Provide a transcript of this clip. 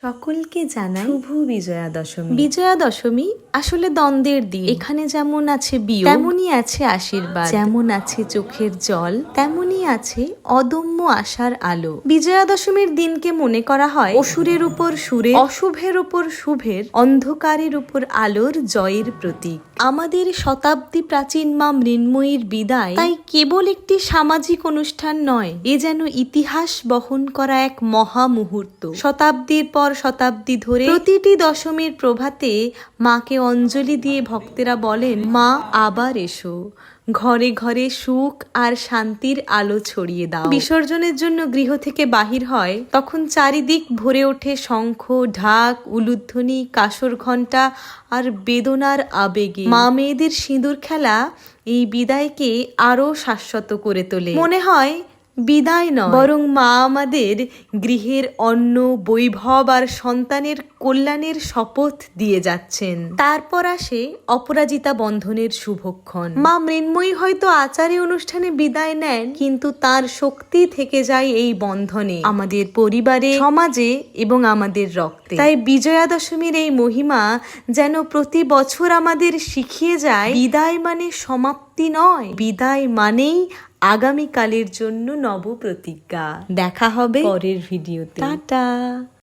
সকলকে জানাই শুভ বিজয়া দশমী। বিজয়া দশমী আসলে দ্বন্দ্বের দিন। এখানে যেমন আছে বিয়োগ, তেমনই আছে আশীর্বাদ। যেমন আছে চোখের জল, তেমনই আছে অদম্য আশার আলো। বিজয়া দশমীর দিনকে মনে করা হয় অসুরের উপর সুরের, অশুভের উপর শুভের, অন্ধকারের উপর আলোর জয়ের প্রতীক। আমাদের শতাব্দী প্রাচীন মা মৃন্ময়ীর বিদায় তাই কেবল একটি সামাজিক অনুষ্ঠান নয়, এ যেন ইতিহাস বহন করা এক মহা মুহূর্ত। শতাব্দীর পর শতাব্দী ধরে প্রতিটি দশমীর প্রভাতে মাকে অঞ্জলি দিয়ে ভক্তেরা বলেন, মা আবার এসো, ঘরে ঘরে সুখ আর শান্তির আলো ছড়িয়ে দাও। বিসর্জনের জন্য গৃহ থেকে বাহির হয়, তখন চারিদিক ভরে ওঠে শঙ্খ, ঢাক, উলুধ্বনি, কাসর ঘণ্টা আর বেদনার আবেগে। মা মেয়েদের সিঁদুর খেলা এই বিদায়কে আরো শাশ্বত করে তোলে। মনে হয় বিদায় নয়, বরং মা আমাদের গৃহের অন্ন, বৈভব আর সন্তানের কল্যাণের শপথ দিয়ে যাচ্ছেন। তারপর আসে অপরাজিতা বন্ধনের শুভক্ষণ। মা মৃন্ময়ী হয়তো আচারে অনুষ্ঠানে বিদায় নেন, কিন্তু তার শক্তি থেকে যায় এই বন্ধনে, আমাদের পরিবারে, সমাজে এবং আমাদের রক্তে। তাই বিজয়া দশমীর এই মহিমা যেন প্রতি বছর আমাদের শিখিয়ে যায়, বিদায় মানে সমাপ্তি নয়, বিদায় মানেই আগামীকালের জন্য নব প্রতিজ্ঞা। দেখা হবে পরের ভিডিওতে। টাটা।